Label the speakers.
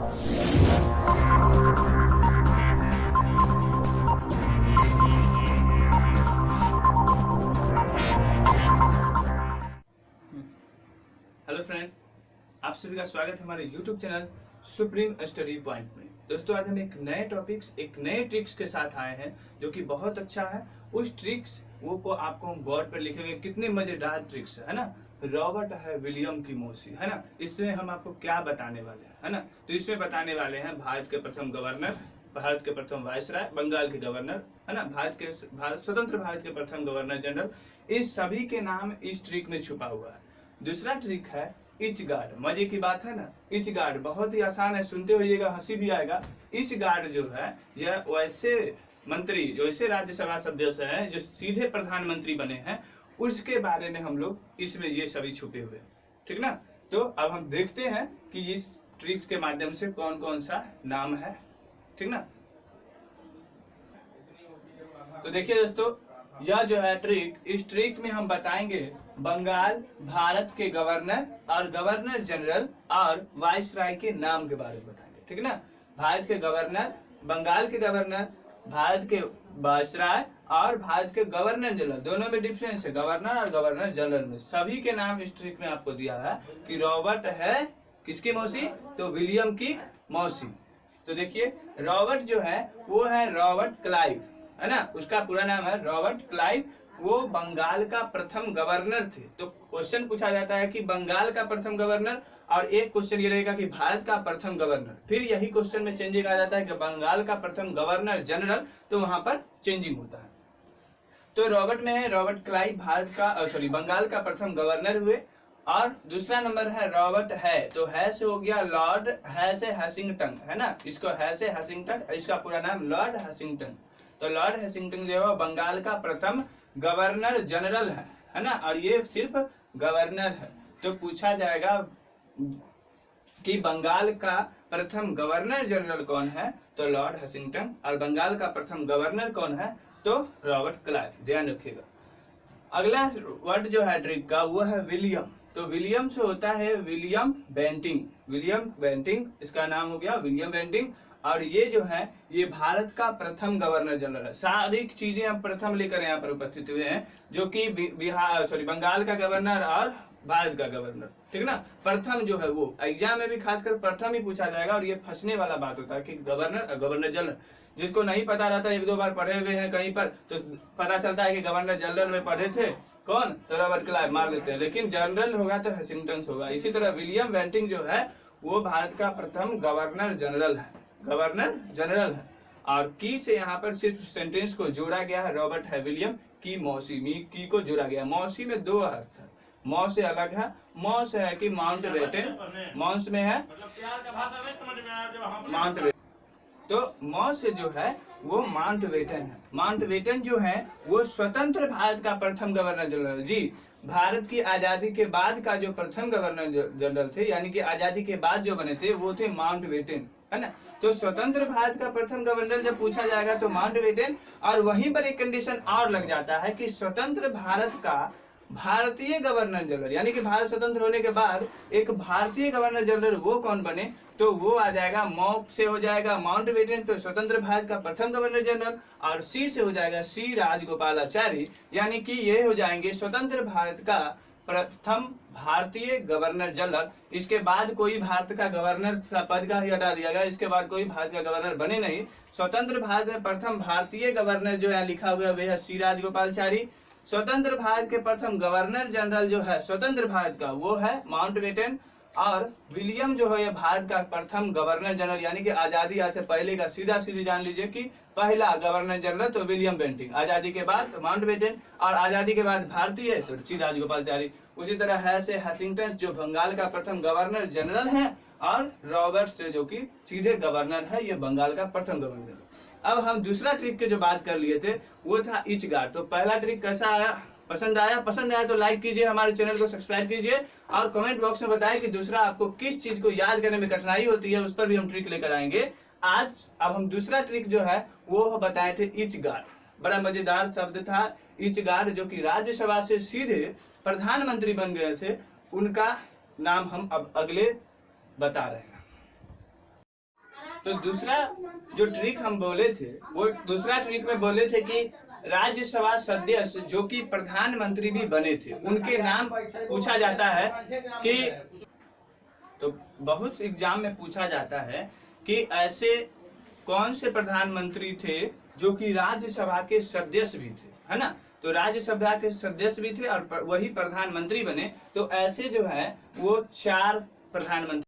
Speaker 1: Hello friend, आप सभी का स्वागत है हमारे YouTube channel supreme study point में। दोस्तों, आज हम एक नए टॉपिक्स, एक नए ट्रिक्स के साथ आए हैं जो कि बहुत अच्छा है। उस ट्रिक्स वो को आपको हम बोर्ड पर लिखेंगे। कितने मजेदार ट्रिक्स है ना। रॉबर्ट है विलियम की मौसी, है ना। इसमें हम आपको क्या बताने वाले हैं, है ना। तो इसमें बताने वाले हैं भारत के प्रथम गवर्नर, भारत के प्रथम वायसराय, बंगाल के गवर्नर, है ना, स्वतंत्र भारत के प्रथम गवर्नर जनरल, इस सभी के नाम इस ट्रिक में छुपा हुआ है। दूसरा ट्रिक है इच गार्ड। मजे की बात है ना, इच गार्ड बहुत ही आसान है, सुनते होइएगा, हंसी भी आएगा। इच गार्ड जो है यह वैसे मंत्री, जो ऐसे राज्यसभा सदस्य हैं जो सीधे प्रधानमंत्री बने हैं, उसके बारे में हम लोग इसमें ये सभी छुपे हुए हैं, ठीक ना। तो अब हम देखते हैं कि इस ट्रिक्स के माध्यम से कौन कौन सा नाम है, ठीक ना। तो देखिए दोस्तों, यह जो है ट्रिक, इस ट्रिक में हम बताएंगे बंगाल, भारत के गवर्नर और गवर्नर जनरल और वायसराय के नाम के बारे में बताएंगे, ठीक है ना। भारत के गवर्नर, बंगाल के गवर्नर, भारत के वायसराय और भारत के गवर्नर जनरल, दोनों में डिफरेंस है, गवर्नर और गवर्नर जनरल में। सभी के नाम इस ट्रिक में आपको दिया है कि रॉबर्ट है किसकी मौसी, तो विलियम की मौसी। तो देखिए, रॉबर्ट जो है वो है रॉबर्ट क्लाइव, है ना, उसका पूरा नाम है रॉबर्ट क्लाइव। वो बंगाल का प्रथम गवर्नर थे। तो क्वेश्चन पूछा जाता है कि बंगाल का प्रथम गवर्नर, और एक क्वेश्चन ये रहेगा कि भारत का प्रथम गवर्नर। फिर यही क्वेश्चन में चेंजिंग आ जाता है कि बंगाल का प्रथम गवर्नर जनरल, तो वहां पर चेंजिंग होता है। तो रॉबर्ट में है रॉबर्ट क्लाइव, भारत का बंगाल का प्रथम गवर्नर हुए। और दूसरा नंबर है रॉबर्ट है, तो है से हो गया लॉर्ड है से हैसिंगटन, है ना, इसको है से हैसिंगटन, इसका पूरा नाम लॉर्ड हैसिंगटन। तो लॉर्ड हैसिंगटन जो है बंगाल का प्रथम गवर्नर जनरल है ना, और ये सिर्फ गवर्नर है। तो पूछा जाएगा कि बंगाल का प्रथम गवर्नर जनरल कौन है, तो लॉर्ड हैसिंगटन, और बंगाल का प्रथम गवर्नर कौन है, तो रॉबर्ट क्लाइव। ध्यान रखिएगा। अगला वर्ड जो है ट्रिक का वो है विलियम। तो विलियम से होता है विलियम बेंटिंग, विलियम बेंटिंग, इसका नाम हो गया विलियम बेंटिंग। और ये जो है ये भारत का प्रथम गवर्नर जनरल है। सारी चीजें हम प्रथम लेकर यहाँ पर उपस्थित हुए हैं, जो कि बंगाल का गवर्नर और भारत का गवर्नर, ठीक ना। प्रथम जो है वो एग्जाम में भी खासकर प्रथम ही पूछा जाएगा, और ये फंसने वाला बात होता है कि गवर्नर और गवर्नर जनरल, जिसको नहीं पता रहता, एक दो बार पढ़े हुए हैं कहीं पर, तो पता चलता है कि गवर्नर जनरल में पढ़े थे कौन, तो रॉबर्ट क्लाइव मार देते हैं, लेकिन जनरल होगा तो हैसिंगटन होगा। इसी तरह विलियम बेंटिंग जो है वो भारत का प्रथम गवर्नर जनरल है, गवर्नर जनरल है। और की से यहाँ पर सिर्फ सेंटेंस को जोड़ा गया है, रॉबर्ट है विलियम की मौसी, की को जोड़ा गया। मौसी में दो अर्थ है, मौ से अलग है, मौ से है कि माउंट बेटन, मौस में है माउंट बेटन, तो मौ से जो है वो माउंट बेटन है। माउंट बेटन जो है वो स्वतंत्र भारत का प्रथम गवर्नर जनरल, जी, भारत की आजादी के बाद का जो प्रथम गवर्नर जनरल थे, यानी कि आजादी के बाद जो बने थे वो थे माउंट बेटन, है ना। तो स्वतंत्र भारत का प्रथम गवर्नर जब पूछा जाएगा तो माउंट बेटन। और वहीं पर एक कंडीशन और लग जाता है कि स्वतंत्र भारत का भारतीय गवर्नर जनरल, यानी कि भारत स्वतंत्र होने के बाद एक भारतीय गवर्नर जनरल वो कौन बने, तो वो आ जाएगा मौ से हो जाएगा माउंट बेटन, तो स्वतंत्र भारत का प्रथम गवर्नर जनरल। और सी से हो जाएगा सी राजगोपालाचारी, यानी कि ये हो जाएंगे स्वतंत्र भारत का प्रथम भारतीय गवर्नर जनरल। इसके बाद कोई भारत का गवर्नर पद का ही हटा दिया गया, इसके बाद कोई भारत का गवर्नर बने नहीं। स्वतंत्र भारत में प्रथम भारतीय गवर्नर जो है लिखा हुआ है सी राजगोपालाचारी। स्वतंत्र भारत के प्रथम गवर्नर जनरल जो है स्वतंत्र भारत का वो है माउंट बेटन। और विलियम जो है भारत का प्रथम गवर्नर जनरल, यानी कि आजादी आज से पहले का, सीधा सीधी जान लीजिए कि पहला गवर्नर जनरल तो विलियम बेंटिंग, आजादी के बाद तो माउंट बेटन, और आजादी के बाद भारतीय तो सी राजगोपालाचारी। उसी तरह है से हैसिंगटन जो बंगाल का प्रथम गवर्नर जनरल है, और रॉबर्ट से जो कि सीधे गवर्नर है, ये बंगाल का प्रथम गवर्नर। अब हम दूसरा ट्रिक के जो बात कर लिए थे वो था इच गार्ड। तो पहला ट्रिक कैसा आया, पसंद आया तो लाइक कीजिए, हमारे चैनल को सब्सक्राइब कीजिए, और कमेंट बॉक्स में बताएं कि दूसरा आपको किस चीज को याद करने में कठिनाई होती है, उस पर भी हम ट्रिक लेकर आएंगे आज। अब हम दूसरा ट्रिक जो है वो बताए थे इच गार्ड। बड़ा मजेदार शब्द था इच गार्ड, जो कि राज्यसभा से सीधे प्रधानमंत्री बन गए थे, उनका नाम हम अब अगले बता रहे हैं। तो दूसरा जो ट्रिक हम बोले थे, वो दूसरा ट्रिक में बोले थे कि राज्यसभा सदस्य जो कि प्रधानमंत्री भी बने थे, उनके नाम पूछा जाता है कि, तो बहुत एग्जाम में पूछा जाता है कि ऐसे कौन से प्रधानमंत्री थे जो कि राज्यसभा के सदस्य भी थे, है ना। तो राज्यसभा के सदस्य भी थे और वही प्रधानमंत्री बने। तो ऐसे जो है वो 4 प्रधानमंत्री